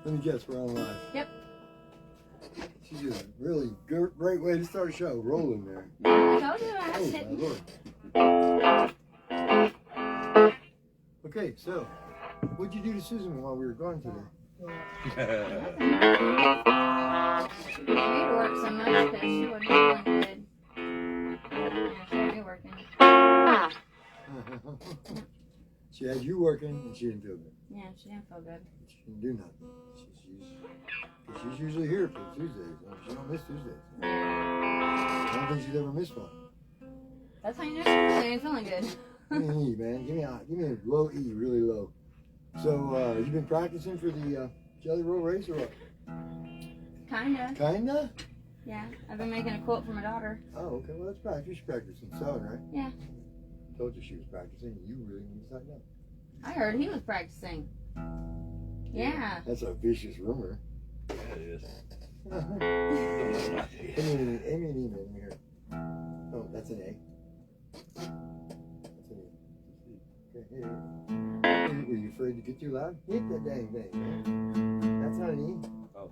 Let me guess, we're on live. Yep. She's a really great way to start a show. Rolling there. I told you I was hitting. My Lord. Okay, so what'd you do to Susan while we were gone today? She need to work so much because she wasn't feeling good. Yeah, she had me working. She had you working and she didn't feel good. Yeah, she didn't feel good. She didn't do nothing. She's usually here for Tuesdays. She don't miss Tuesdays. I don't think she's ever missed one. That's how you know she ain't feeling good. Give me an E, man. Give me a low E, really low. So, you been practicing for the Jelly Roll race or what? Kinda. Kinda? Yeah, I've been making a quilt for my daughter. Oh, okay. Well, that's practice. You're practicing sewing, right? Yeah. Told you she was practicing. You really need to tighten up. I heard he was practicing. Yeah. That's a vicious rumor. Yeah, it is. Amy an email here. Oh, that's an A. That's an E. Okay, here. Were you afraid to get too loud? Hit that dang thing, man. That's not an E. Oh.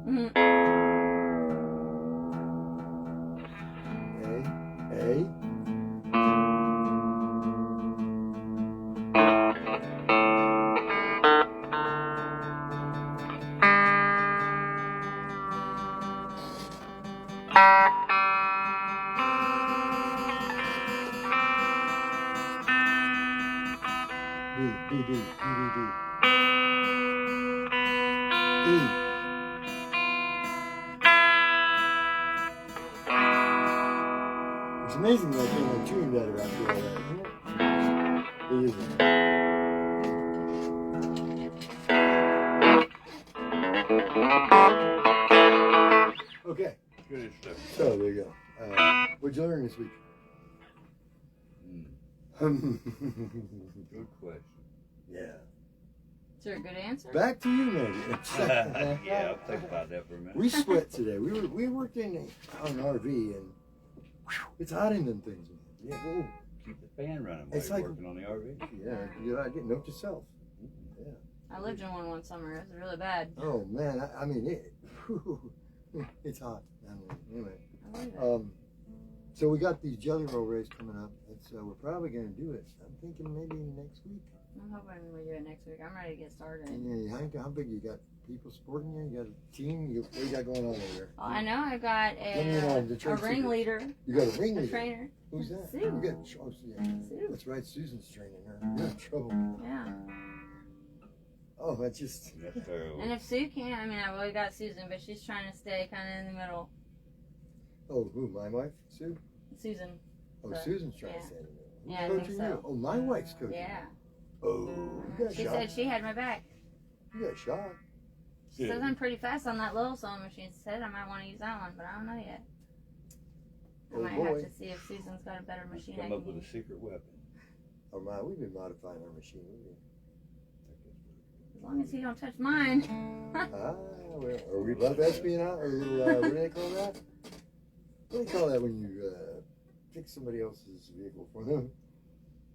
Mm-hmm. A. B. E. It's amazing that I feel like chewing better after all that, isn't it? It isn't. Okay. Good stuff. So there you go. What'd you learn this week? Good question. Yeah. Is there a good answer? Back to you, maybe. Yeah, I'll think about that for a minute. We sweat today. We worked on an RV and it's hot in them things, man. Yeah. Whoa. Keep the fan running while It's you're like- working on the RV. Yeah. Good idea. Note to self. Yeah. I lived in one summer. It was really bad. Oh man. I mean it's hot. Anyway. I believe it. So we got these Jelly Roll race coming up. We're probably gonna do it. I'm thinking maybe next week. I'm hoping we do it next week. I'm ready to get started. And how big you got? People supporting you? You got a team? What you got going on over there? Well, I know I got Let me know the a trade ringleader, You got a a ringleader. trainer. Who's that? Sue. You got yeah. Sue. That's right. Susan's training her. You're in trouble. Yeah. Oh, that's just. That's terrible. And if Sue can't, I mean, I've always got Susan, but she's trying to stay kind of in the middle. Oh, who? My wife, Sue. Susan. Oh, So, Susan's trying yeah. to stay in the middle. Who's Yeah, I think coaching so. you? Oh, my wife's coaching. Yeah. Oh, you got She shot. said she had my back. You got shot. She says I'm pretty fast on that little sewing machine. She said I might want to use that one, but I don't know yet. I Oh, might boy. have to see if Susan's got a better machine I Come can up with a use. secret weapon. Oh my, we've been modifying our machine. As long as you don't touch mine. Well, are we love espionage or a little? What do they call that? What do they call that when you fix somebody else's vehicle for them?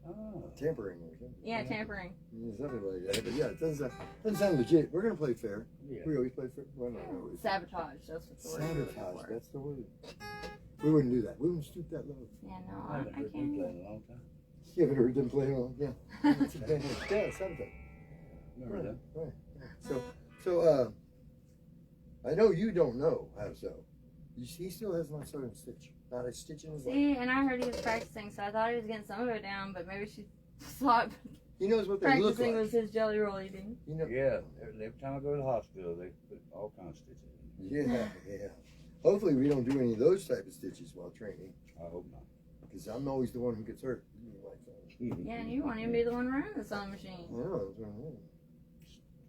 Oh. Tampering or something. Yeah, tampering. Yeah, something like that. But yeah, it doesn't sound legit. We're gonna play fair. Yeah. We always play fair. Well, not always. Sabotage. That's what the word is. Sabotage. That's the word. We wouldn't do that. We wouldn't stoop that low. Yeah, no, I haven't I heard them can't. play in a long time. You haven't heard them play long. Yeah. Yeah, something. Remember them? Right. So I know you don't know how to sew. He still has not sewed a stitch. Not a stitch in his life. See, and I heard he was practicing, so I thought he was getting some of it down, but maybe she thought He knows what they look practicing like. was his jelly roll eating. You know, Yeah. Every time I go to the hospital, they put all kinds of stitches in. yeah. Hopefully we don't do any of those type of stitches while training, I hope not. because I'm always the one who gets hurt. Yeah, and you want him to be the one running the sewing machine. I know. That's what I mean.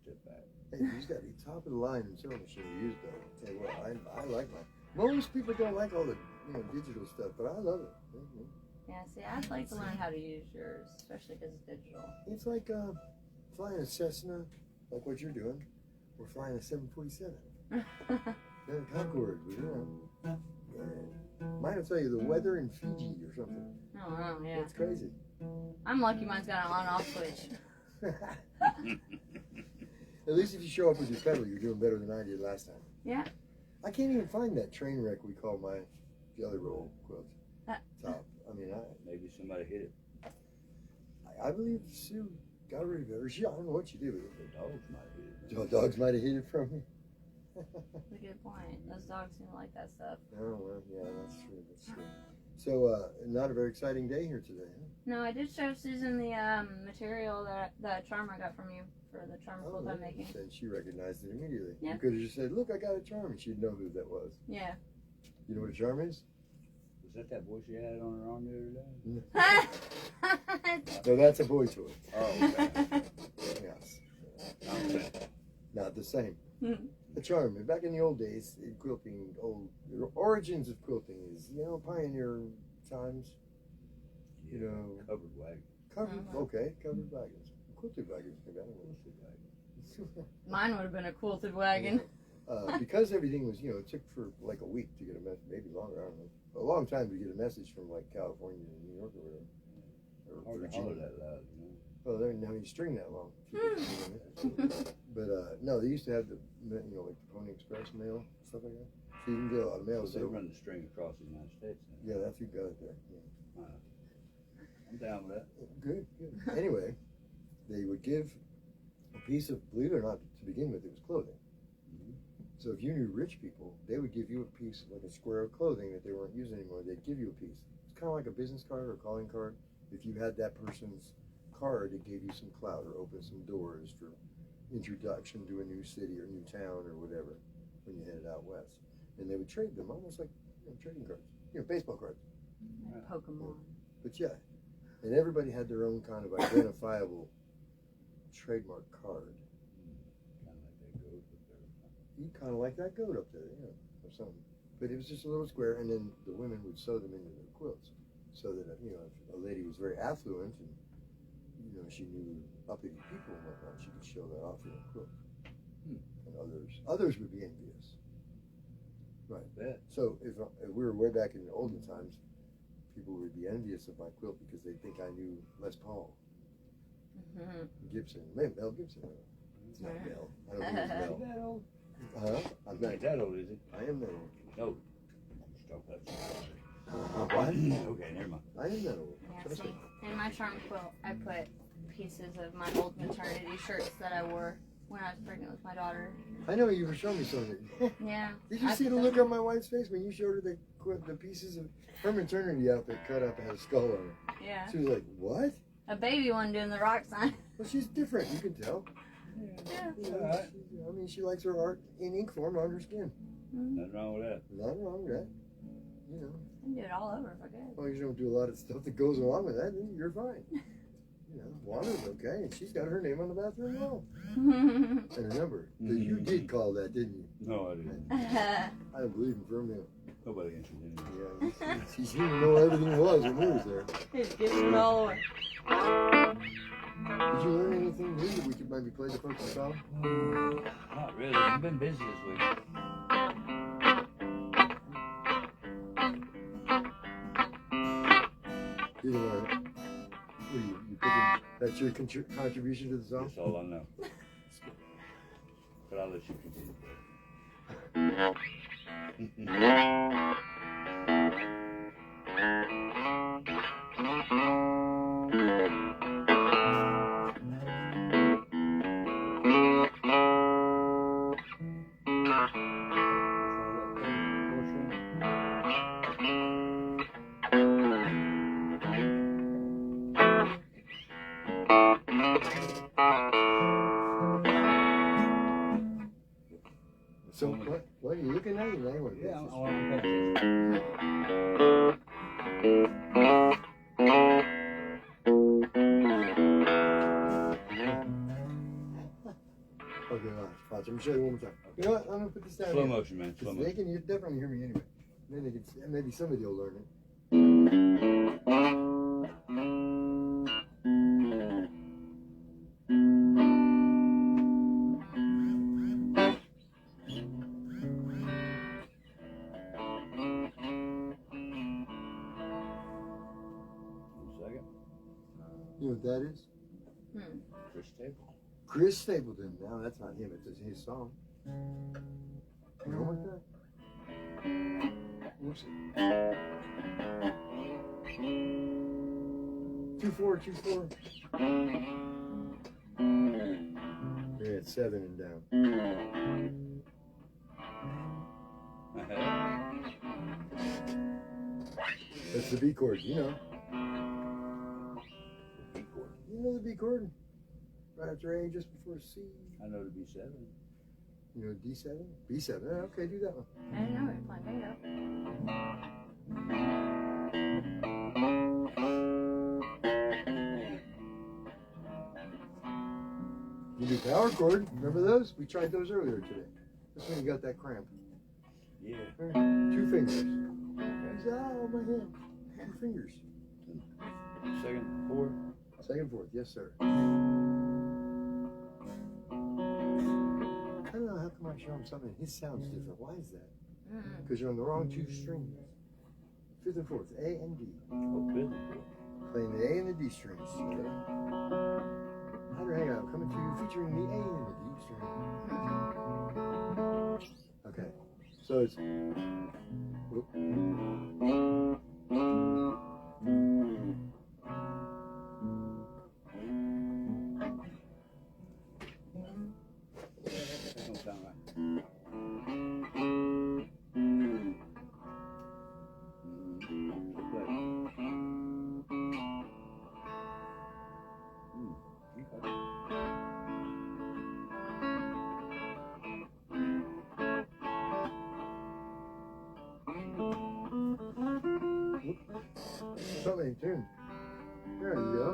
Step back. Hey, he's got the top of the line in sewing machine to use though. Tell you what, I like mine. Most people don't like all the digital stuff, but I love it. Yeah, see, I'd like to learn how to use yours, especially because it's digital. It's like flying a Cessna, like what you're doing, or flying a 747. Yeah, Concorde, yeah. Might have tell you the weather in Fiji or something. Oh, wow, yeah. It's crazy. I'm lucky mine's got an on-off switch. At least if you show up with your pedal, you're doing better than I did last time. Yeah. I can't even find that train wreck we call my jelly roll quilt top. I mean, Maybe somebody hit it. I believe Sue got rid of it. Or she, I don't know what she did with it. The dogs might hit it. The dogs might have hid it from me. That's a good point. Those dogs seem to like that stuff. Oh, well, yeah, that's true. That's true. So, not a very exciting day here today, huh? No, I did show Susan the material that charm I got from you for the charm quilt I'm making. And she recognized it immediately. Yeah. You could have just said, look, I got a charm, and she'd know who that was. Yeah. You know what a charm is? Was that boy she had on her arm the other day? No, that's a boy toy. Oh, okay. Yes. Not the same. Not the same. A charm. Back in the old days, quilting, the origins of quilting is, pioneer times. You know. Covered wagon. Covered wagons. Quilted wagons. Maybe I don't know. Quilted wagons. Mine would have been a quilted wagon. Because everything was, it took for like a week to get a message, maybe longer, I don't know. A long time to get a message from like California to New York or whatever. Or Hard to holler that loud, Well, they didn't have any string that long. But no, they used to have the, like the Pony Express mail, stuff like that. So you can get a lot of mail. So they run the string across the United States now. Yeah, that's who got it there. Yeah. I'm down with that. Good. Anyway, they would give a piece of, believe it or not, to begin with, it was clothing. So if you knew rich people, they would give you a piece, like a square of clothing that they weren't using anymore. They'd give you a piece. It's kind of like a business card or a calling card. If you had that person's card, it gave you some clout or opened some doors for introduction to a new city or new town or whatever when you headed out west. And they would trade them almost like trading cards, baseball cards. Pokemon. But yeah, and everybody had their own kind of identifiable trademark card. Kind of like that goat up there, or something. But it was just a little square, and then the women would sew them into their quilts, so that if a lady was very affluent and she knew uppity people and whatnot, she could show that off in a quilt. And others would be envious. Right. Bet. So if we were way back in the olden times, people would be envious of my quilt because they think I knew Les Paul, Gibson, maybe Mel Gibson. It's not Mel. I don't think it's Mel. Is that old? I'm not Ain't that old, is it? I am that old. No. Stop that. What? Okay, never mind. I am that old. Yeah, Trust see, me. in my charm quilt, I put pieces of my old maternity shirts that I wore when I was pregnant with my daughter. I know you were showing me something. Yeah. Did you see the look on my wife's face when you showed her the pieces of her maternity outfit cut up and had a skull on it? Yeah. She was like, what? A baby one doing the rock sign. Well, she's different. You can tell. Yeah. Alright. I mean, she likes her art in ink form on her skin. Nothing wrong with that. Nothing wrong with that. I can do it all over if I could. As long as you don't do a lot of stuff that goes along with that, then you're fine. Wanda's okay, and she's got her name on the bathroom wall. And remember, you did call that, didn't you? No, I didn't. I don't believe in for a minute. Nobody answered anything. Yeah, she didn't know everything was when we was there. He's giving it all away. Did you learn anything new that we could maybe play the folks a song? Not really. I've been busy this week. You didn't learn it. What are you picking? That's your contribution to the song? That's all I know. But I'll let you continue. So what are you looking at? You know, Yeah, I want to Okay, watch. Let me show you one more time. You know what? I'm gonna put this down. Slow here. motion, man. Slow They motion. can definitely hear me anyway. Then they can. Maybe somebody will learn it. One second. You know what that is? Chris table. Chris Stapleton. No, that's not him. It's his song. You know what that? Whoops. 2-4, 2-4. Yeah, it's 7 and down. That's the B chord, you know. B chord. You know the B chord? Right after A, just before C. I know the B7. You know D7? B7. Yeah, okay, do that one. I didn't know we were playing bingo. You do power chord. Remember those? We tried those earlier today. That's when you got that cramp. Yeah. 2 fingers. Oh, my hand. 2 fingers. Second, fourth. Second, fourth. Yes, sir. I don't know how come I show him something. His sounds different. Why is that? Because you're on the wrong 2 strings. 5th and 4th, A and D. Oh, good. Playing the A and the D strings. HyderHangout coming to you featuring the A and the D string. Okay, so it's. Whoop. That don't sound right. Something in tune. There you go.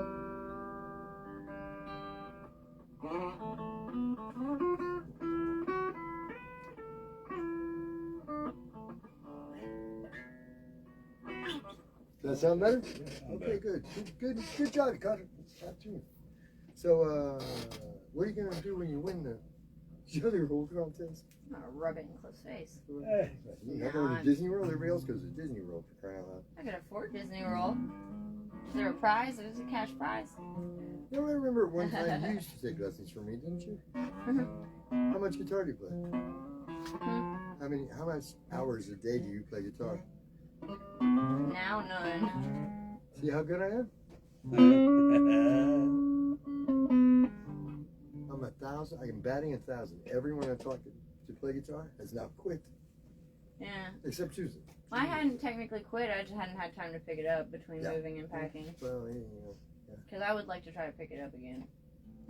Does that sound better? Okay, good job, Carter. It's top tune. So, what are you gonna do when you win the Jelly Roll contest? I'm gonna rub it in Cliff's face. Hey. You're not going to Disney World? Everybody else goes to Disney World for crying out loud. I could afford Disney World. Is there a prize? Is it a cash prize? You know, I remember one time you used to take lessons from me, didn't you? How much guitar do you play? How much hours a day do you play guitar? Now none. See how good I am? I'm 1,000. I'm batting 1,000. Everyone I talked to play guitar has now quit. Yeah. Except Susan. Well, I hadn't technically quit. I just hadn't had time to pick it up between moving and packing. Well, Because I would like to try to pick it up again.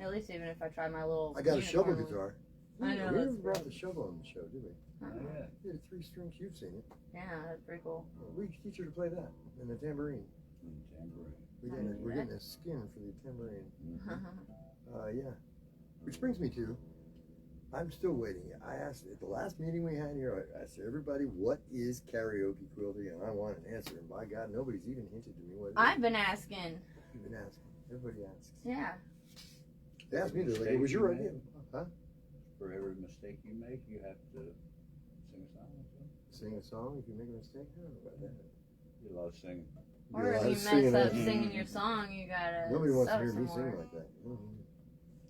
At least even if I try my little. I got a shovel unicorn guitar. I know, We that's never brought the shovel on the show, did we? Oh, yeah. We had a 3-string. You've seen it. Yeah, that's pretty cool. We could teach her to play that and the tambourine. Tambourine. We're getting a skin for the tambourine. Mm-hmm. Yeah. Which brings me to, I'm still waiting. I asked at the last meeting we had here, I asked everybody, what is karaoke quilting? And I want an answer. And by God, nobody's even hinted to me what it is. I've been asking. You've been asking. Everybody asks. Yeah. They asked me, they're like, it was your idea. Huh? For every mistake you make, you have to sing a song. Sing a song if you make a mistake? I don't know about that. You love singing. Or You're if allowed you to sing mess it, up huh? singing your song, you gotta. Nobody wants to sub hear me somewhere. sing like that.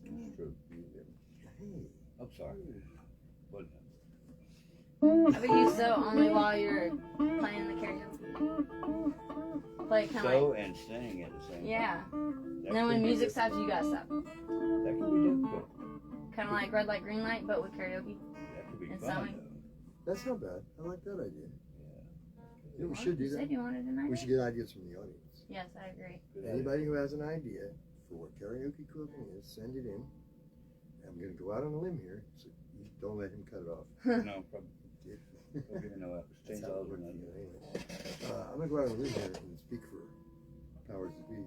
It's true. Hey. I'm sorry. What? But you so only while you're playing the karaoke. Play kind of So like. and sing at the same time. Yeah. That And then when can be music difficult. stops, you gotta stop. That can be difficult. Kind of like red light, green light, but with karaoke. That could be And fun sewing. though. That's not bad. I like that idea. Yeah. Yeah, we should do You that. said you wanted an idea. We should get ideas from the audience. Yes, I agree. Good Anybody who has an idea for what karaoke quilting is, send it in. I'm going to go out on a limb here, so you don't let him cut it off. idea. No, probably. Don't give me no That's change how it all works, over nothing. anyway. I'm going to go out on a limb here and speak for powers that be.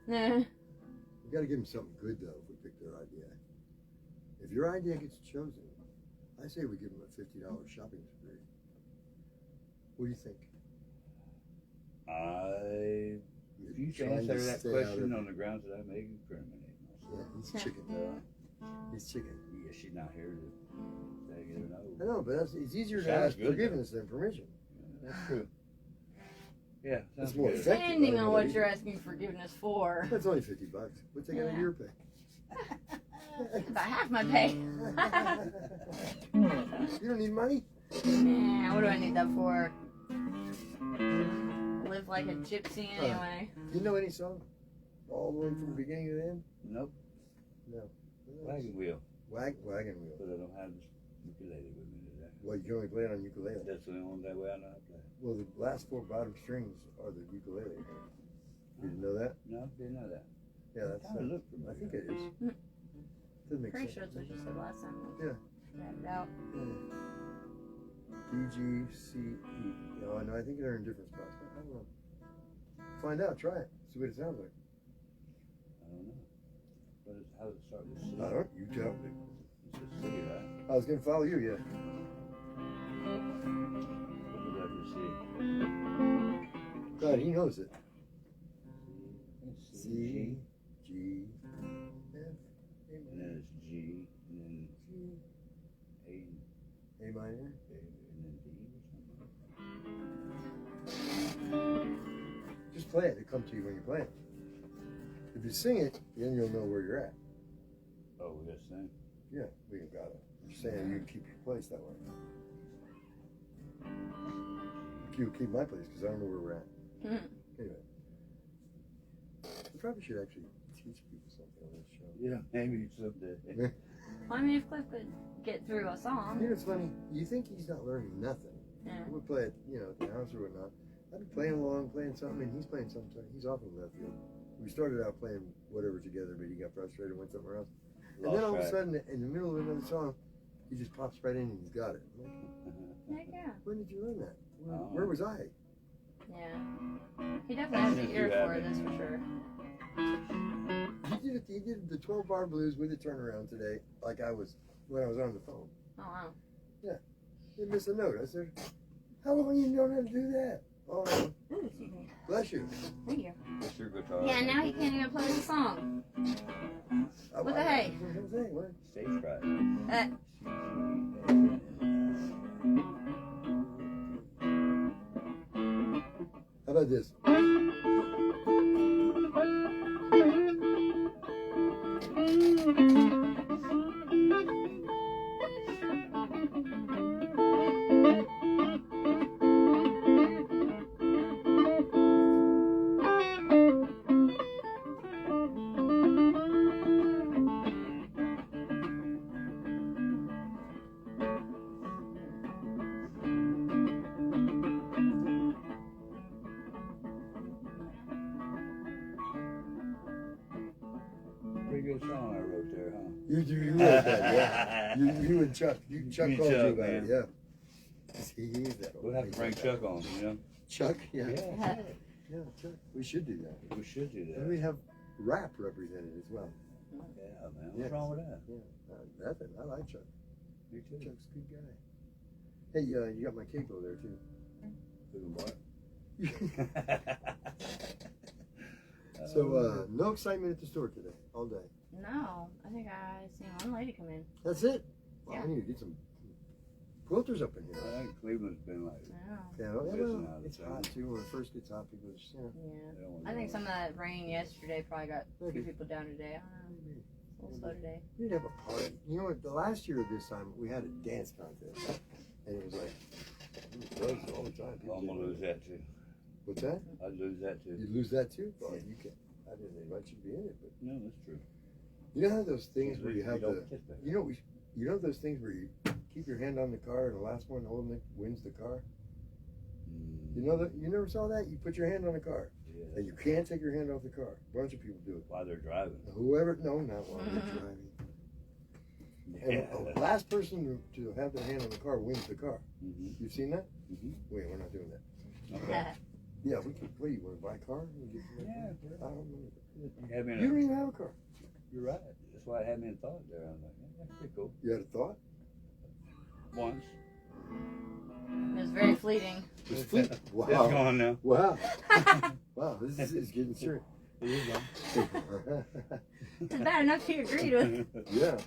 Nah. We got to give them something good, though, if we pick their idea. If your idea gets chosen, I say we give them a $50 shopping spree. What do you think? If you Trying answer to that stay out question of- on the grounds that I may incriminate Yeah, myself. he's chicken. He's chicken. Yeah, she's not here to say it or I no. know, but it's easier to Sounds ask good, forgiveness than permission. That's true. Yeah, That's sounds more good. effective. Depending I don't on know what either. you're asking forgiveness for. That's only $50. What's they got a Yeah. year pay? About half my pay. You don't need money? Yeah, what do I need that for? Live like a gypsy anyway. You know any song? All the way from the beginning to the end? Nope. No. Wagon wheel. Wagon wheel. But I don't have this ukulele with me today. Well, you can only play it on ukulele. That's the only way I know how to play. Well, the last 4 bottom strings are the ukulele. Did you know that? No, didn't know that. Yeah, that's. Kinda look familiar. I think it is. Doesn't make Pretty sense. sure that's what you said last time. Yeah. Got it out. D, G, C, E. No, I know. I think they're in different spots. I don't know. Find out. Try it. See what it sounds like. I don't know. But how does it start with C? I don't. You tell me. It's a C, right? I was gonna follow you. Yeah. What would that be C? God, he knows it. C, C, G, F, A and then it's G, and then A, A minor. and then D or something. Just play it. It comes to you when you play it. If you sing it, then you'll know where you're at. Oh, we got to sing? Yeah, we got it. I'm just saying you keep your place that way. You keep my place because I don't know where we're at. Anyway, we probably should actually teach people something on this show. Yeah, maybe someday. Well, I mean, if Cliff could get through a song. You know, it's funny. You think he's not learning nothing. Yeah. We play it, you know, at the house or whatnot. I'd be playing along, playing something, and he's playing something. He's off in left field. We started out playing whatever together, but he got frustrated and went somewhere else. And then all of a sudden, in the middle of another song, he just pops right in and he's got it. I'm like, Heck yeah. when did you learn that? Where was I? Yeah. He definitely has an ear for it, that's for sure. He did the 12-bar blues with a turnaround today, like I was when I was on the phone. Oh, wow. He missed a note. I said, how long you know how to do that? Oh, Ooh, excuse me. bless you. Thank you. What's your guitar? Yeah, now you can't even play the song. What the hey? What? Stage fright. How about this? Pretty good song I wrote there, huh? You wrote that, yeah. You and Chuck. Chuck Me called you Chuck, about man. it, yeah. He is that old. We'll have to bring Chuck on, you know? Chuck? Yeah. Yeah. Yeah, Chuck. We should do that. We should do that. And we have rap represented as well. Yeah, man. Yeah. What's wrong with that? Yeah. Nothing. I like Chuck. Me too. Chuck's a good guy. Hey, you got my cake over there too. So, no excitement at the store today, all day. No, I think I seen one lady come in. That's it? Well, Yeah. I need to get some quilters up in I here. think Cleveland's been like, No. Yeah, Listen out of it's town. hot too. When it first gets hot, people just, Yeah. they don't want I think some of that rain yesterday probably got a few Maybe. people down today. I don't know. It's a little slow today. We'd have a party. You know what? The last year of this time, we had a dance contest. And it was like, it was buzzed all the time. People I'm gonna did- lose that too. What's that? I'd lose that too. You'd lose that too? Well, you can. I didn't invite you to be in it, but No, that's true. you know how those things where you have don't the, participate. you know those things where you keep your hand on the car and the last one holding it wins the car? Mm, You know that? You never saw that? You put your hand on the car yeah. and you can't take your hand off the car. A bunch of people do it. While they're driving. Whoever, no, not while they're driving. And the last person to have their hand on the car wins the car. Mm-hmm. You've seen that? Mm-hmm. Wait, we're not doing that. Okay. Yeah, we can. What do you want to buy a car? We'll get you Yeah. I don't know. You had me in You a, don't even have a car. you're right. That's why it had me in thought there. I was like, yeah, that's pretty cool. You had a thought? Once. It was very fleeting. It's fleet. It's Wow. gone now. Wow. Wow. This is getting serious. It is gone. It's bad enough he agreed with. Yeah.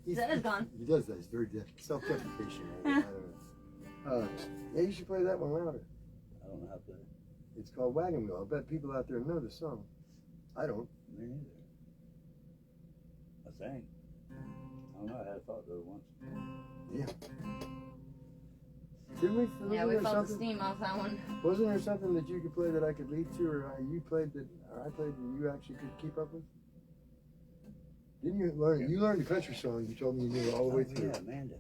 He said it's gone. He does that. He's very self-deprecation. Yeah, you should play that one louder. I don't know how to play it. It's called Wagon Wheel. I bet people out there know the song. I don't. Me neither. I sang. I might have thought there once. Didn't we? Yeah, wasn't we there felt the something- steam off that one. Wasn't there something that you could play that I could lead to, or you played that, or I played that you actually could keep up with? Didn't you learn? You learned the country song. You told me you knew it all the way through. Yeah, Amanda.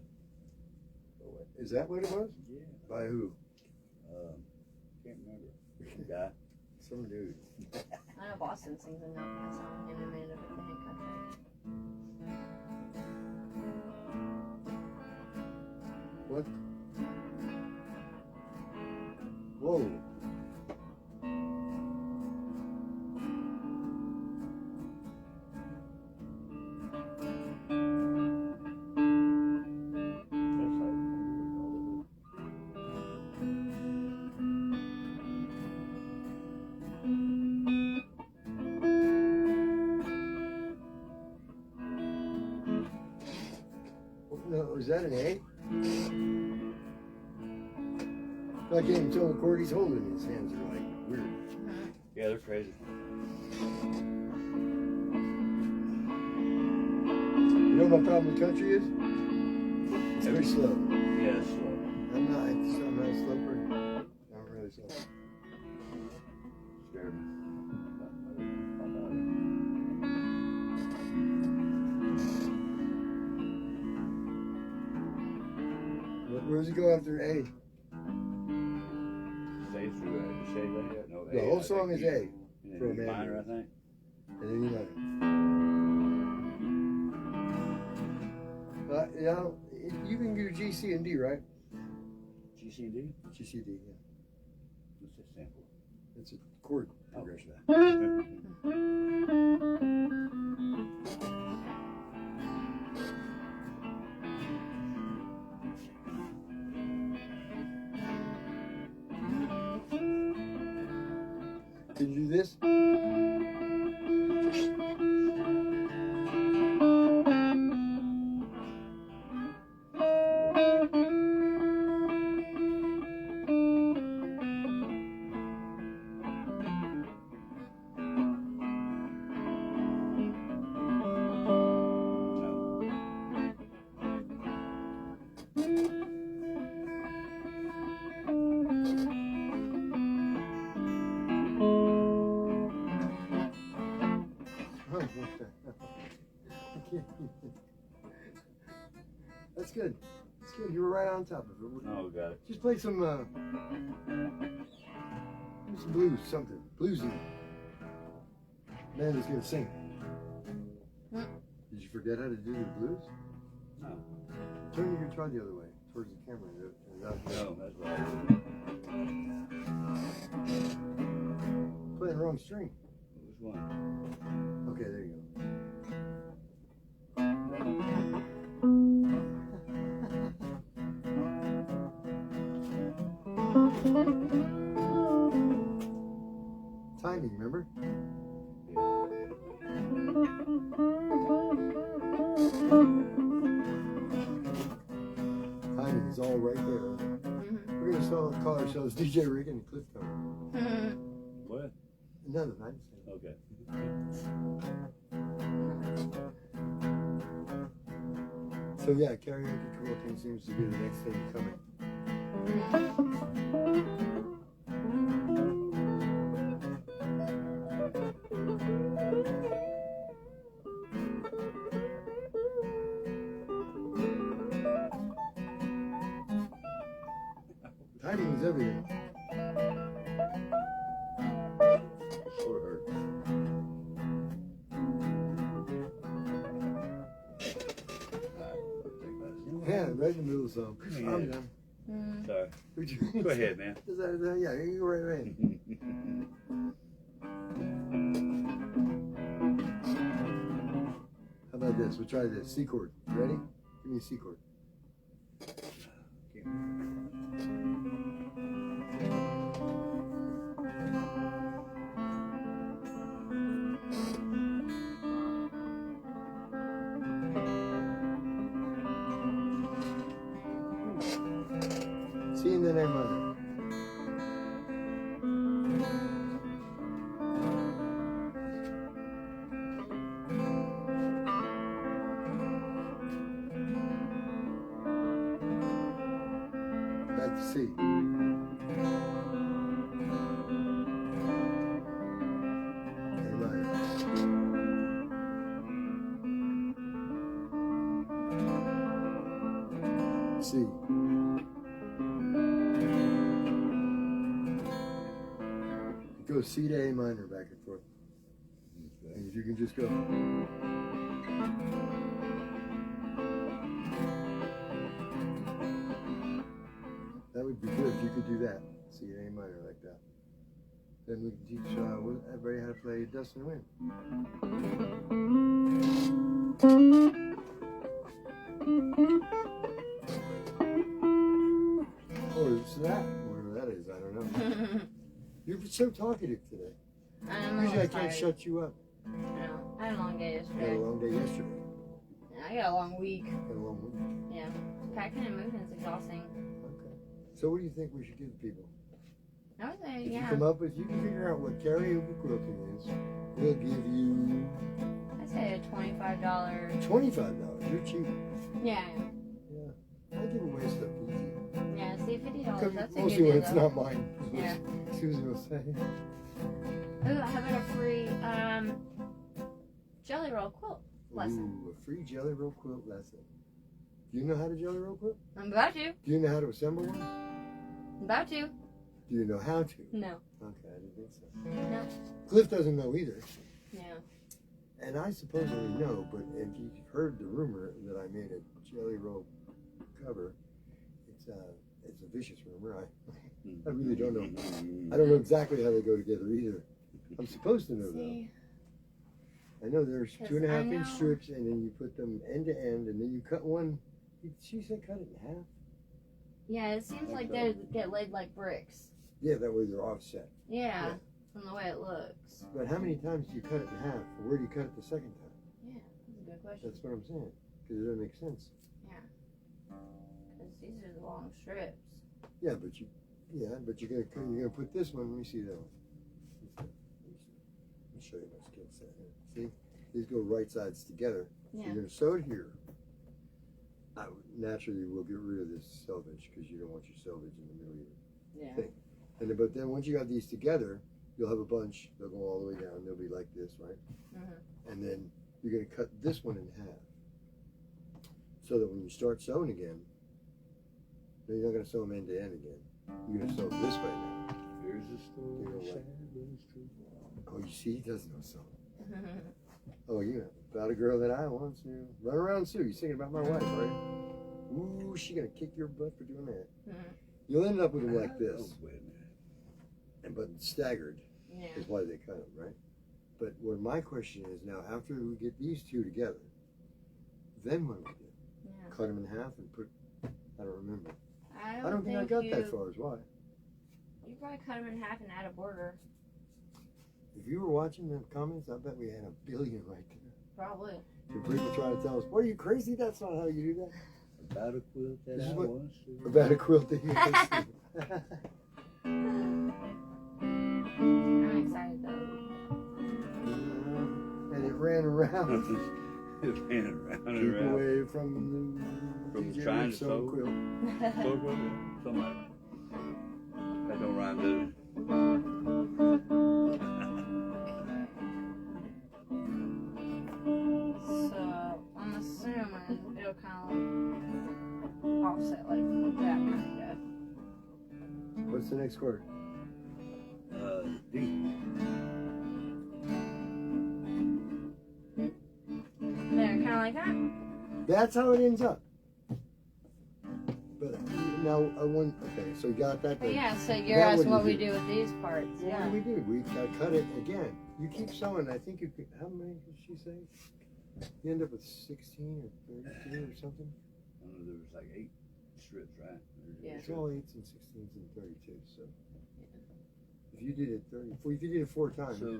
Is that what it was? Yeah. By who? Can't remember. The guy. Some dude. I know Boston sings a song in Amanda, but they ain't country. What? Whoa. No, is that an A? I can't even tell what chord he's holding. His hands are like weird. Yeah, they're crazy. You know what my problem with country is? It's very slow. Yeah, it's slow. I'm not a slow person. I'm really slow. Scared me. Where does it go after A? Stay through it. Say that. No, The A, whole I song think is E. A. And For then E Amanda. minor, I think. And then you know. You know, you can do G, C, and D, right? G, C, and D? G, C, D, yeah. What's that stand for? It's a chord progression. Can you do this? No. That's good. That's good. You were right on top of it. No, got it. Just play some blues, something. Bluesy. Amanda's gonna sing. Hmm. Did you forget how to do the blues? No. Turn your guitar the other way, towards the camera. No, that's right. Playing the wrong string. Which one? Okay, there you go. Timing, remember? Timing is all right there. We're gonna call ourselves DJ Rick and Cliff Tone. What? None of I just said. Okay. So yeah, karaoke co-oping seems to be the next thing coming. Timing is everything. Sort of hurt. Yeah, right in the middle of something. Yeah. I'm done. Sorry. Would you- Go ahead, man. Yeah, you go right ahead. How about this? We'll try this. C chord. You ready? Give me a C chord. C and then A minor. C. A minor. C. It goes C to A minor back and forth. And if you can just go. That would be good if you could do that. C to A minor like that. Then we can teach everybody how to play Dust and Wind. Oh, it's that. Whatever that is, I don't know. You're so talkative today. I'm Usually I tired. can't shut you up. No, I had a long day I had yesterday. a long day yesterday. I got a long week. Had a long week. Yeah. Packing and moving is exhausting. Okay. So what do you think we should give people? I would say, If you yeah. come up with, you can figure out what karaoke quilting is. We'll give you I'd say a $25. $25. You're cheap. Yeah. Yeah. I give away stuff easy. Yeah, see, $50. That's a good Mostly deal, when it's though. not mine. is what Yeah. Susan will say. Ooh, how about a free jelly roll quilt lesson? Ooh, a free jelly roll quilt lesson. Do you know how to jelly roll quilt? I'm about to. Do you know how to assemble one? I'm about to. Do you know how to? No. Okay, I didn't think so. No. Cliff doesn't know either. Yeah. And I supposedly know, but if you've heard the rumor that I made a jelly roll cover, it's a vicious rumor. I really don't know. I don't know exactly how they go together either. I'm supposed to know that. See, I know there's 2.5 I inch know- strips, and then you put them end to end, and then you cut one. She said cut it in half. yeah, it seems like they get laid like bricks. Yeah, that way they're offset. Yeah, Yeah. from the way it looks. But how many times do you cut it in half? Or where do you cut it the second time? Yeah, that's a good question. That's what I'm saying. Because it doesn't make sense. Because these are the long strips. Yeah, but you're gonna put this one. Let me see that one. Let me show you my skill set here. See, these go right sides together. So Yeah. you're gonna sew it here. Naturally, we'll get rid of this selvage because you don't want your selvage in the middle of your Yeah. thing. But then once you got these together, you'll have a bunch. They'll go all the way down. They'll be like this, right? Mhm. And then you're gonna cut this one in half, so that when you start sewing again, then you're not gonna sew them end to end again. You're gonna sew this way now. Here's the story. You know what? Shadows true. Oh, you see, he does know sewing. Oh, you know about a girl that I once knew. Run around, Sue. You're singing about my wife, right? Ooh, she gonna kick your butt for doing that. Mhm. You'll end up with them like this, Oh, wait a minute. but staggered Yeah. is why they cut them, right? But what my question is now, after we get these two together, then what do we do? Yeah. Cut them in half and put. I don't remember. I I don't think I got that far. Is why. You probably cut them in half and add a border. If you were watching the comments, I bet we had 1 billion right there. Probably. If people try to tell us, "What, are you crazy? That's not how you do that." About a quilt that This is I what- once threw. About a quilt that you can I'm excited though. and it ran around. It ran around and Keep around. away from From DJ trying to sew sew. quilt. So good. Somebody. That don't rhyme, does it? So I'm assuming it'll kind of offset like that kind of. What's the next chord? D. There, kind of like that. That's how it ends up. But now I want. Okay, so you got that. But Then. yeah, so you're Now asking what what do we you do with these parts. What Yeah. do we do? We cut it again. You keep sewing. I think you could. How many did she say? You end up with 16 or 32 or something. I don't know, there was like 8 strips, right? Yeah. It's all 8s and 16s and 32. So if you did it 34, if you did it 4 times. So,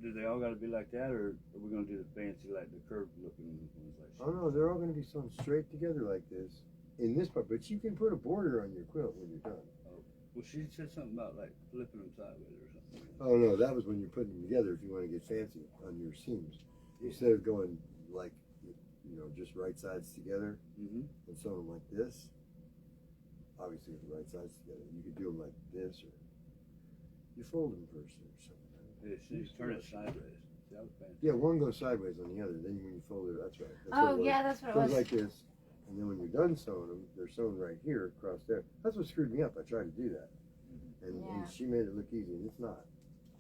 do they all got to be like that, or are we going to do the fancy, like the curved looking ones? Like Oh no, they're all going to be sewn straight together like this in this part. But you can put a border on your quilt when you're done. Well, she said something about like flipping them sideways or something. Oh no, that was when you're putting them together. If you want to get fancy on your seams, instead of going like, just right sides together Mm-hmm. and sewing them like this, obviously with the right sides together. You could do them like this, or you fold them first, or something. Yeah, see, turn it sideways. That was fancy. Yeah, one goes sideways on the other. Then when you fold it, that's right. That's Oh, what it yeah, that's what it goes was. like this, and then when you're done sewing them, they're sewn right here across there. That's what screwed me up. I tried to do that, and Yeah. she made it look easy, and it's not.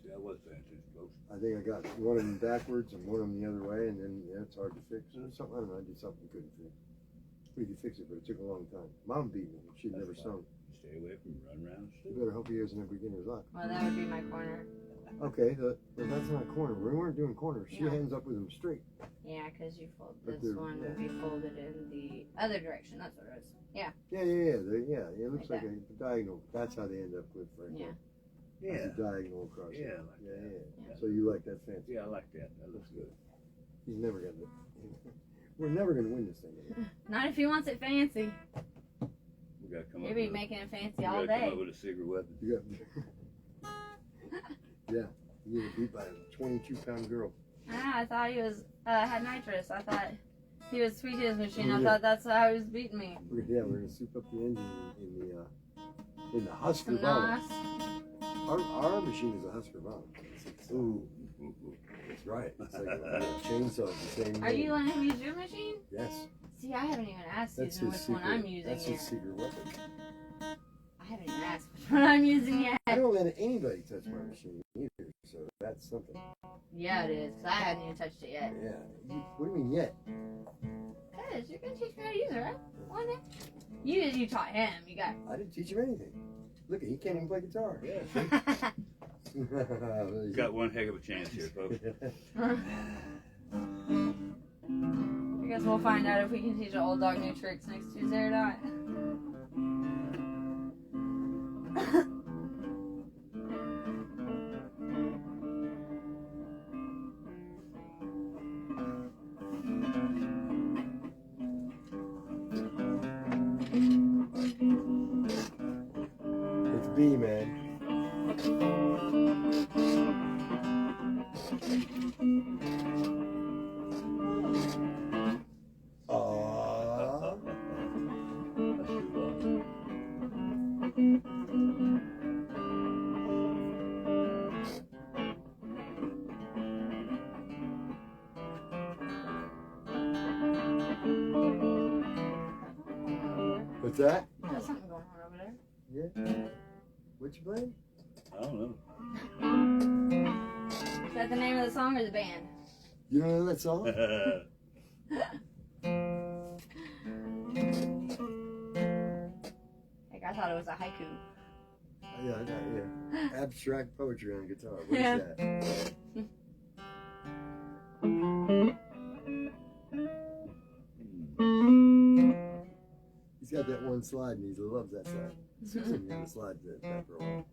See, that was fancy. Close. I think I got one of them backwards and one of them the other way, and then it's hard to fix. Or something, I don't know. I did something I couldn't fix. We could fix it, but it took a long time. Mom beat me. She'd never sewn. Stay away from runaround You stuff. better hope he doesn't have beginner's luck. Well, that would be my corner. Okay, well, that's not a corner. We weren't doing corners. She No. ends up with them straight. Yeah, because you fold But this they're- one would be folded in the other direction. That's what it was. Yeah. Yeah. It looks Like like a diagonal. That's how they end up with right Yeah. there. Yeah. It's a diagonal across. Yeah, there. like yeah, that. yeah. So you like that fancy? Yeah, I like that. That looks good. He's never gonna. We're never gonna win this thing. Not if he wants it fancy. We gotta come He'll up be with making it fancy we all gotta come day. up with a secret weapon. You got. Yeah. You get beat by a 22-pound girl. Ah, I thought he was had nitrous. I thought he was tweaking his machine. Oh, I yeah. thought that's how he was beating me. We're gonna soup up the engine in the Husker Some bomb. nos. Our machine is a Husker bomb. Ooh. That's right. It's like a chainsaw, the same. Are you letting him use your machine? Yes. See, I haven't even asked That's Susan his which secret. one I'm using That's yet. his secret weapon. I haven't even asked which one I'm using yet. I don't let anybody touch my machine either, so that's something. Yeah, it is. 'Cause I hadn't even touched it yet. Yeah. What do you mean yet? Cause you're gonna teach me how to use it, right? One day. You taught him. You got. I didn't teach him anything. Look, he can't even play guitar. Yeah. Got one heck of a chance here, folks. I guess we'll find out if we can teach an old dog new tricks next Tuesday or not. It's B, man. Aww. That's too long. What's that? There's something going on over there. Yeah. What you playing? I don't know. Is that the name of the song or the band? You don't know that song? Heck, I thought it was a haiku. Yeah, I got yeah. Abstract poetry on guitar. What is Yeah. that? He's got that one slide and he loves that slide. Susan got a slide to that for a while.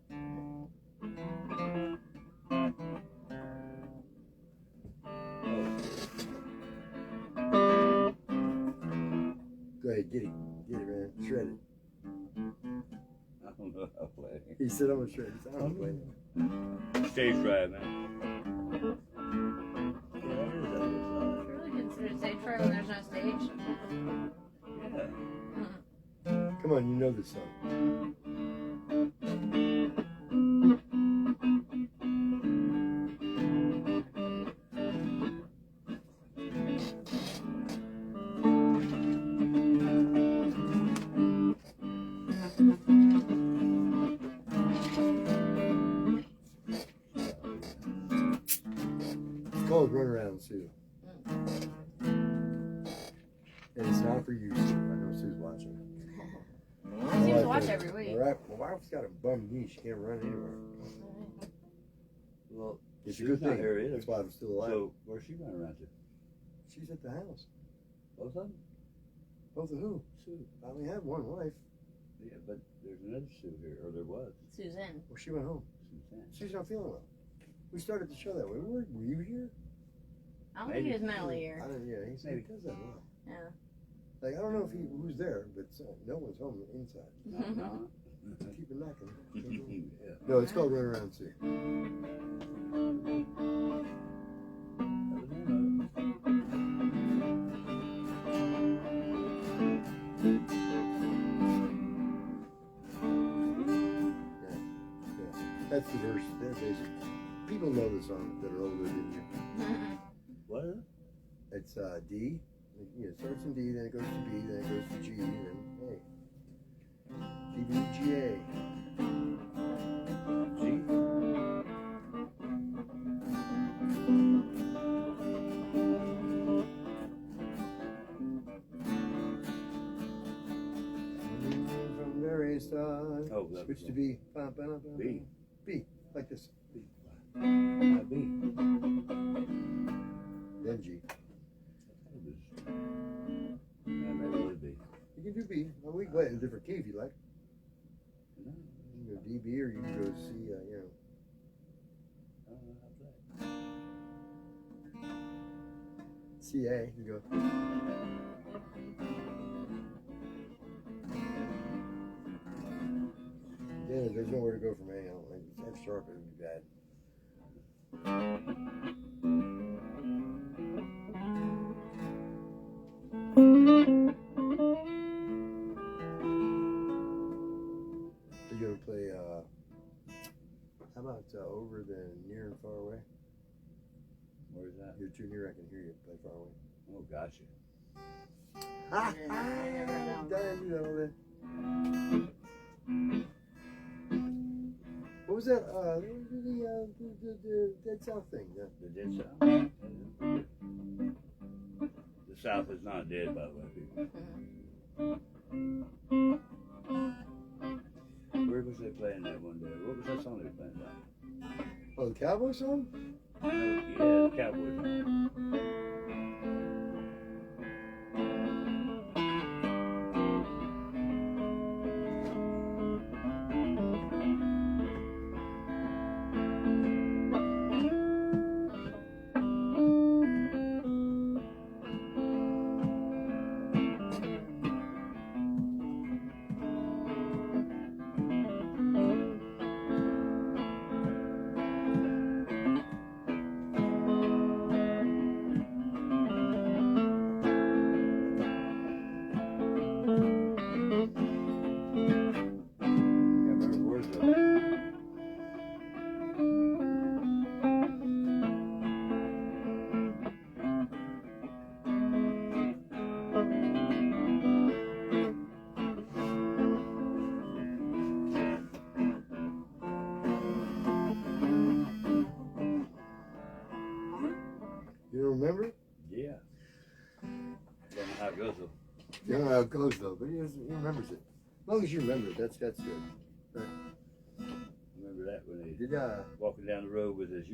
Go ahead, get it. Get it, man. Shred it. I don't know how to play. He said, I'm gonna shred it. I don't play it. Stage fright, man. Yeah, that is that is. Really consider stage fright when there's no stage. Yeah. Come on, you know this song. It's called Runaround Sue. And it's not for you, Sue. I know Sue's watching. He seems to watch every week. All right, my wife's got a bum knee. She can't run anywhere. Well, It's a she's good not thing. here either. That's why I'm still alive. So, where's she running around to? She's at the house. Both of them? Both of who? Sue. I only have one wife. Yeah, but there's another Sue here, or there was. Suzanne. Well, she went home. Suzanne. She's not feeling well. We started the show that way. Were you here? I don't think he was mentally I here. don't. Yeah, he Maybe. does that a lot. Yeah. Like I don't know if who's there, but no one's home inside. No. Keep it knocking. Yeah. No, it's called Run Around Sue. That's the verse. That's basic. People know the song that are older than you. What is it? It's D. You know, it starts in D, then it goes to B, then it goes to G, and then A. D, B, G, A. G? From very start. Oh, that Switch was to B. Ba, ba, ba, ba. B. B. Like this. B. Not B. Then G. Yeah, maybe it would be. You can do B. Well, we can play it in a different key if you like. No, You can go D, B, or you can go C, you know. I don't know how to play. C, A. You go. Yeah, there's nowhere to go from A. I don't like it. F sharp, it would be bad. You gonna play, how about over the near and far away? Where's that? You're too near, I can hear you. Play far away. Oh, gotcha. Ha I never heard that one. Damn, you know that. What was that? The Dead South thing. The dead South? The South is not dead, by the way, people. Where was they playing that one day? What was that song they were playing about? Oh, the cowboy song? Yeah, the Cowboys song. You don't remember? Yeah. Don't know how it goes though. You don't know how it goes though, but he remembers it. As long as you remember it, that's good. Remember that when he Did walking down the road with his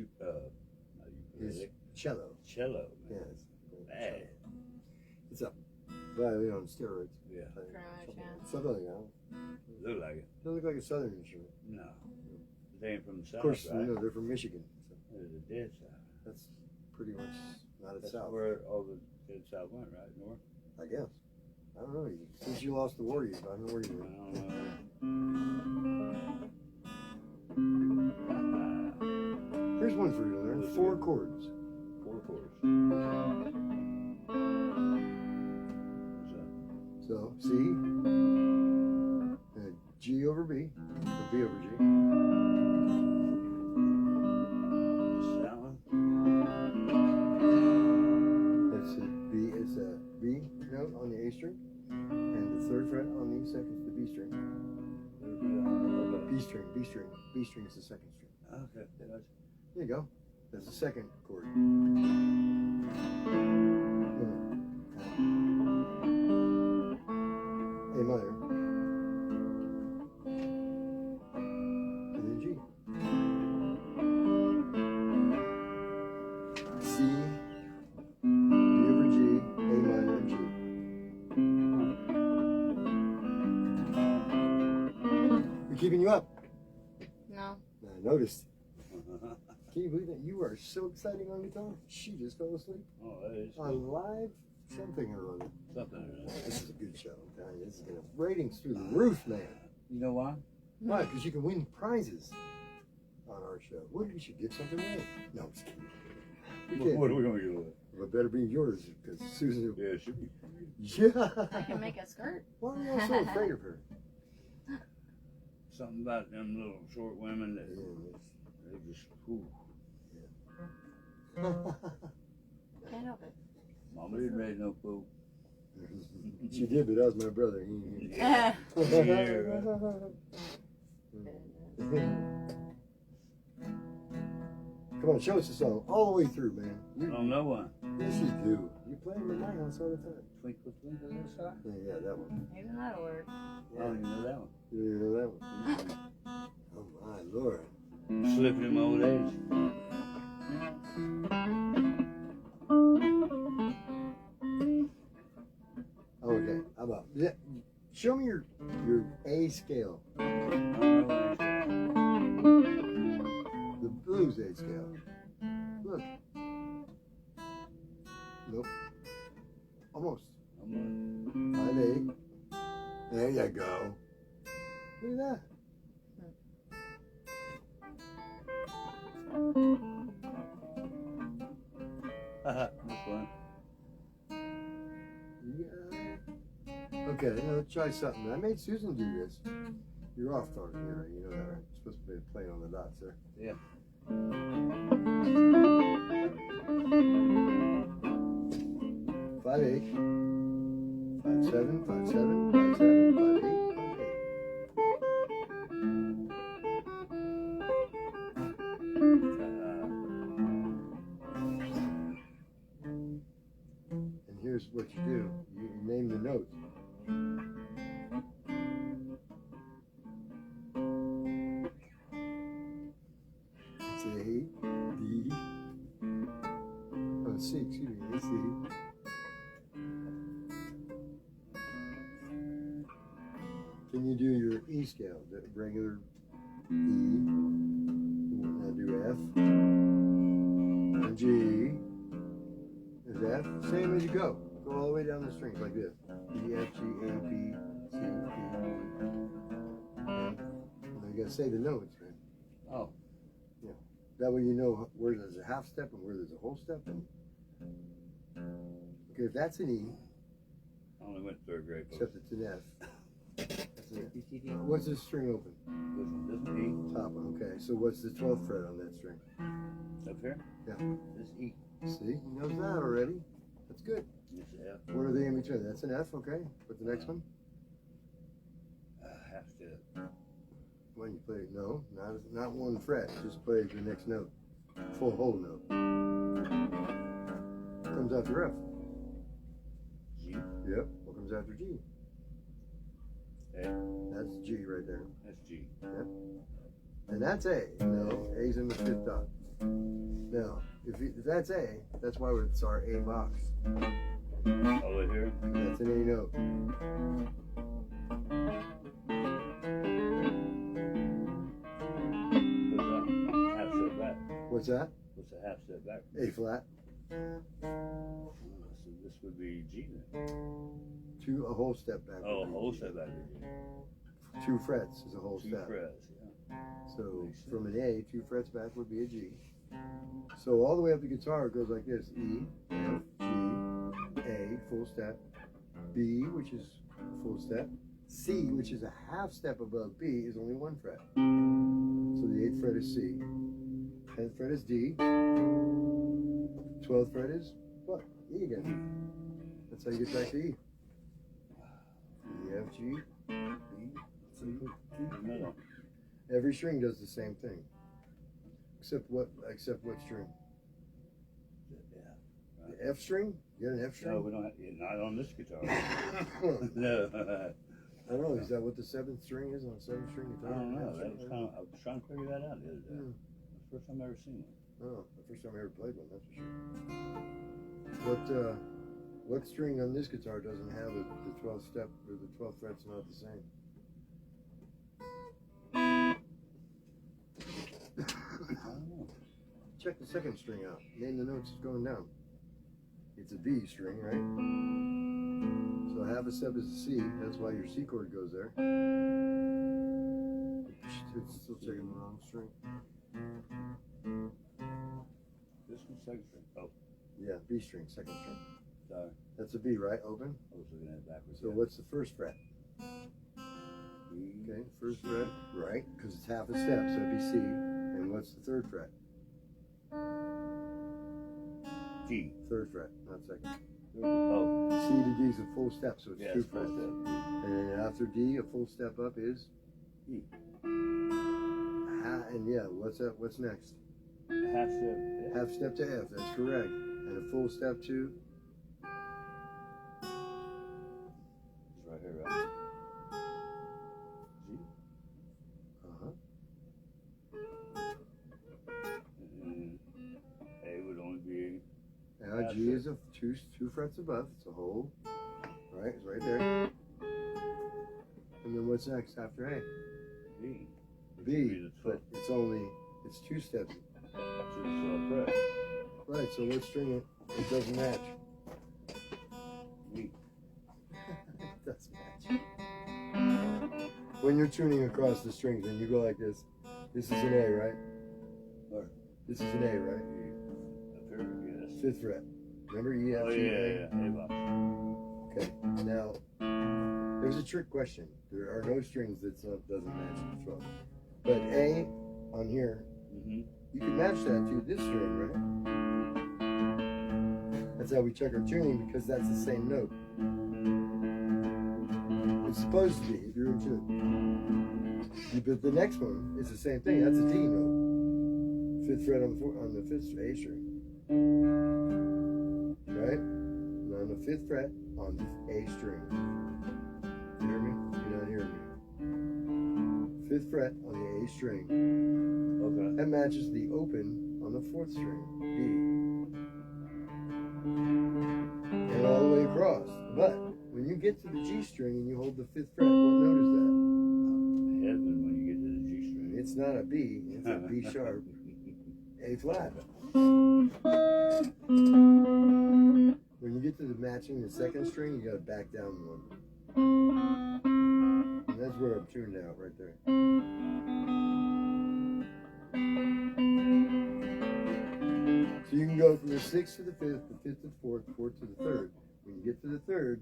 his cello? cello. Man. Yes. Bad. It's up. Well, you know, on steroids. Yeah. Pretty much, yeah. Something like that. Look like it. They look like a southern instrument. No. They ain't from the South, Of course, right? you know, they're from Michigan. So They're the dead South. that's pretty much not a That's south. where all the dead South went, right? North? I guess. I don't know. Since you lost the war, I don't know where you I were. don't know. Here's one for you to learn. 4 chords. 4 chords. What's that? So C, G over B, or B over G. Just that one? It's a B note on the A string, and the 3rd fret on the 2nd is the B string. B string, B string, B string is the 2nd string. Okay. There you go. That's the 2nd chord. A minor. And then G. C, B over G, A minor, G. We're keeping you up. No. I noticed. Can you believe that? You are so exciting on guitar. She just fell asleep. Oh, that is On live something or other. something. This is a good show. I'm telling you, this is gonna ratings through the roof, man. You know why? Why? Because you can win prizes on our show. What, we should give something away? No, I'm just kidding. We can't. What are we going to give away? Well, it better be yours, because Susan. Yeah, it should be. Yeah. I can make a skirt. Why are you all so afraid of her? Something about them little short women that they just, whew. Can't help it. Mama didn't raise no fool. She did, but that was my brother. Yeah. Come on, show us the song all the way through, man. I don't know one. Yes, you do. You play them in my house all the time. Twinkle, twinkle, little star. Yeah, that one. Isn't that a word? I don't even know that one. You didn't know that one? Oh my lord. Slipping in my old age. Okay, how about show me your A scale. The blues A scale. Look. Nope. Almost. 5A. There you go. Look at that. That's fun. Yeah. Okay, now let's try something. I made Susan do this. You're off talking here, you know that, right? You're supposed to be playing on the dots there. Yeah. 5/8, 5/7, 5/7, 5/7, 5/8, 5/8. And here's what you do. You name the notes. It's A, D, oh, C, excuse me, it's C. Can you do your E scale, the regular E? Now do F, and G, is F, same as you go. Go all the way down the strings like this. E, F, G, A, B, C, D, E. You gotta say the notes, man. Oh. Yeah. That way you know where there's a half step and where there's a whole step. And okay, if that's an E, I only went third grade. except it's an F. That's an F. What's this string open? This E. Top one, okay. So what's the 12th fret on that string? Up here? Yeah. This E. See, he knows that already. That's good. This F. What are they in between? That's an F, okay. What's the next one? Half step. When you play, no, not one fret. Just play the next note. Full whole note. Comes after F. G. Yep. What comes after G? A. That's G right there. That's G. Yep. And that's A. No, A's in the 5th dot. Now, if that's A, that's why it's our A box. All the way here? That's an A note. Half step back. What's that? What's a half step back? A flat. So this would be G then. A whole step back. Oh, a whole step back. 2 frets is a whole Two step. frets, yeah. So from an A, 2 frets back would be a G. So all the way up the guitar it goes like this: E, F, G, A, full step, B, which is a full step, C, which is a half step above B, is only 1 fret. So the 8th fret is C, 10th fret is D, 12th fret is what? E again. That's how you get back to E. E, F, G, B, C, D. Every string does the same thing. Except what string? Yeah. The F string? You got an F string? No, we don't have, not on this guitar. No. I don't know, is that what the 7th string is on a 7th string I guitar? don't know. That was kind of, I was trying to figure that out the other day. That's the first time I ever seen one. Oh, the first time I ever played one, that's for sure. What string on this guitar doesn't have the 12th step, or the 12th fret's not the same? I don't know. Check the 2nd string out. Name the notes going down. It's a B string, right? So half a step is a C. That's why your C chord goes there. It's still checking the wrong string. This one's second string. Oh, Yeah, B string, 2nd string. sorry. That's a B, right? Open. I was looking at it backwards. So what's the 1st fret? B. Okay, first fret, right, because it's half a step, so it'd be C. And what's the third fret? G. Third fret, not second. Oh. C to D is a full step, so it's Yeah, two it's full frets. step. And then after D, a full step up is E. And yeah, what's up? What's next? Half step. Yeah. Half step to F. That's correct. And a full step to It's right here, right? G. And A would only be. Now G is a two frets above. It's a whole. Right, it's right there. And then what's next after A? B. B. But it's two steps. To the 12th fret. Right. So let's string it. It doesn't match. E. It doesn't match. When you're tuning across the strings and you go like this, this is an A, right? Or This is an A, right? up here, yes. Fifth fret. Remember E, F, Oh, G, yeah, A? yeah. A box. Okay. Now, there's a trick question. There are no strings that doesn't match the 12. But A on here, Mm-hmm. you can match that to this string, right? That's how we check our tuning because that's the same note. It's supposed to be if you're in tune. But the next one is the same thing. That's a D note. Fifth fret on the fifth A string. Right? And on the fifth fret on the A string. You hear me? You're not hearing me. Fifth fret on the A string. Okay. That matches the open on the fourth string, B. And all the way across. But when you get to the G string and you hold the fifth fret, what note is that? Heaven when you get to the G string. It's not a B, it's a B sharp, A flat. When you get to the matching the second string, you gotta back down one. And that's where I'm tuned out right there. So you can go from the sixth to the fifth to the fourth, fourth to the third. When you get to the third,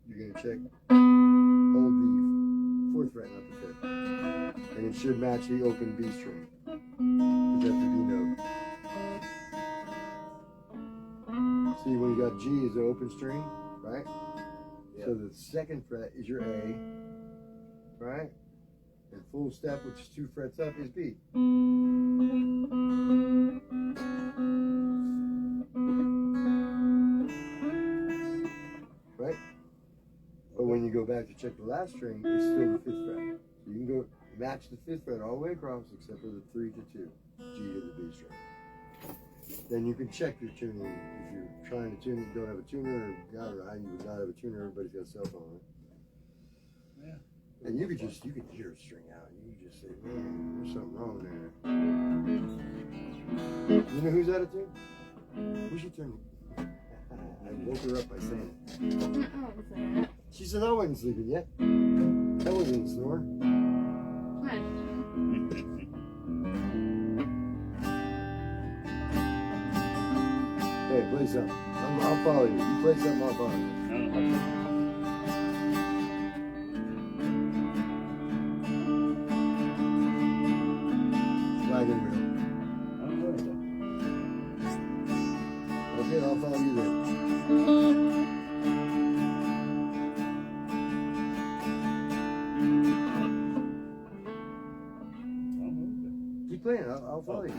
you're gonna check, hold the fourth fret, not the fifth. And it should match the open B string. Because that's the B note. See, when you got G is the open string, right? Yeah. So the second fret is your A, right? And full step, which is two frets up, is B. Right? But when you go back to check the last string, it's still the fifth fret. So you can go match the fifth fret all the way across except for the 3 to 2, G to the B string. Then you can check your tuning. If you're trying to tune, don't have a tuner, or God, or how you would not have a tuner, everybody's got a cell phone, right? Yeah. And you could hear a string out. You could just say, man, there's something wrong there. You know who's out of tune? Who's she turning? I woke her up by saying it. She said I wasn't sleeping yet. That wasn't a snore. Hey, play something. I'll follow you. You play something, I'll follow you. Wagon wheel. Okay, I'll follow you then. Keep playing. I'll follow you.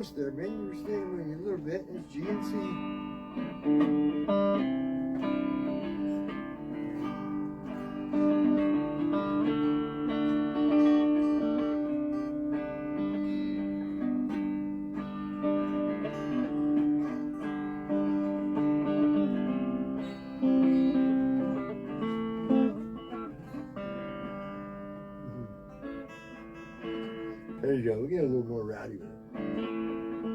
close there, man. You were standing with you a little bit. It's G and C. There you go. We get a little more rowdy with it.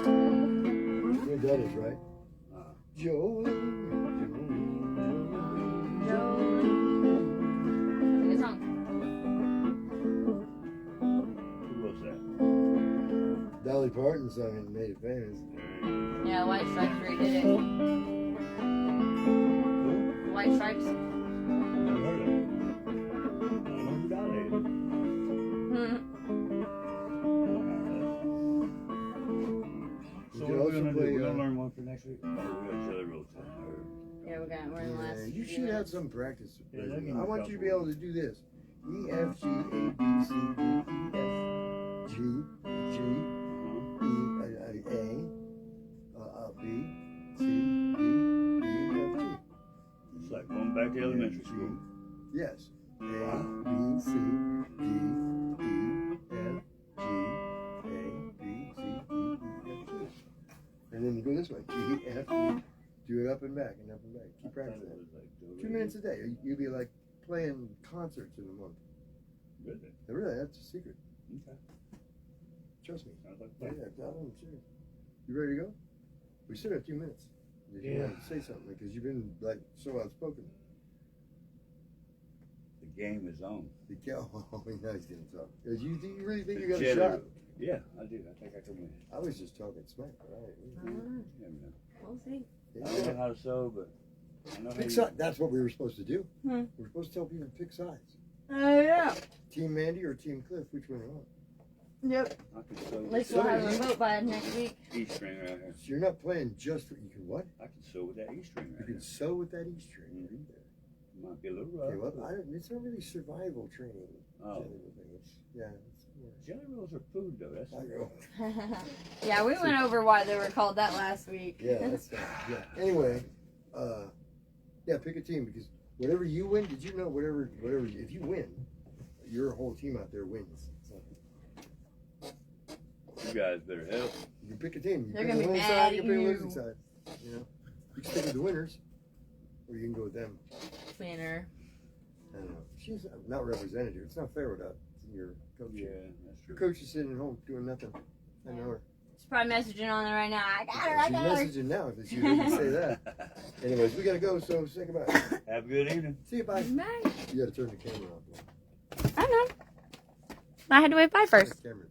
Yeah, that is right. Jolene. Good song. Who was that? Dolly Parton sung it and made it famous. Yeah, White Stripes redid it. White Stripes. Never heard of it. I don't know who Dolly is. Hmm. So We what could are we also gonna do? play, We're gonna learn one for next week? Oh, we got Jelly Rolls in Yeah, we're in the last. Yeah, you few should have minutes. some practice. Yeah, they'll give me I a want you to be couple. able to do this. E, F, G, A, B, C, D, E, F, G, G, E, A, B, C, D, E, F, G. It's like going back to elementary school. Yes. A, B, C, D, E, F, G, A, B, C, D, E, F, G. And then you go this way. G, F, E. Do it up and back and up and back. Keep practicing that. 2 minutes a day. You'll be like playing concerts in a month. Really? Really, that's a secret. Okay. Trust me. Sounds like Yeah, fun. I'm serious. You ready to go? We still have 2 minutes. Did you Yeah. want to say something? Because you've been like so outspoken. The game is on. The gal, oh, now he's getting tough. Do you really think you got a Jelly shot? Roll. Yeah, I do. I think I can win. I was just talking smack. All right. Yeah, man. We'll see. I don't know how to sew, but I know how Pick you. sides. That's what we were supposed to do. Hmm. We're supposed to tell people to pick sides. Oh yeah. Team Mandy or Team Cliff? Which one you want? Yep. I can sew At least with we'll have a vote by next week. the E string right here. So you're not playing just for you can what? I can sew with that E string You right can here. sew with that E string. Mhm. Right there. Might be a little Okay, rough. well, it's not really survival training. Oh. Jelly roll thing. It's more. Jelly rolls are food though. That's I know. Yeah, we went over why they were called that last week. Yeah, that's yeah. Anyway, yeah, pick a team because whatever you win, did you know whatever if you win, your whole team out there wins. So you guys better help. you can pick a team. You They're pick gonna the be winning mad side, at you can pick the you. losing side. You know, you can stick with the winners, or you can go with them. Winner. I don't know. She's not represented here. It's not fair without your coach. Yeah, that's Your true. coach is sitting at home doing nothing. I know her. She's probably messaging on there right now. I got her. I She's got her. messaging now because you didn't say that. Anyways, we gotta go. So say goodbye. Have a good evening. See you. Bye. Bye. You gotta turn the camera off. I know. I had to wave bye first. The camera.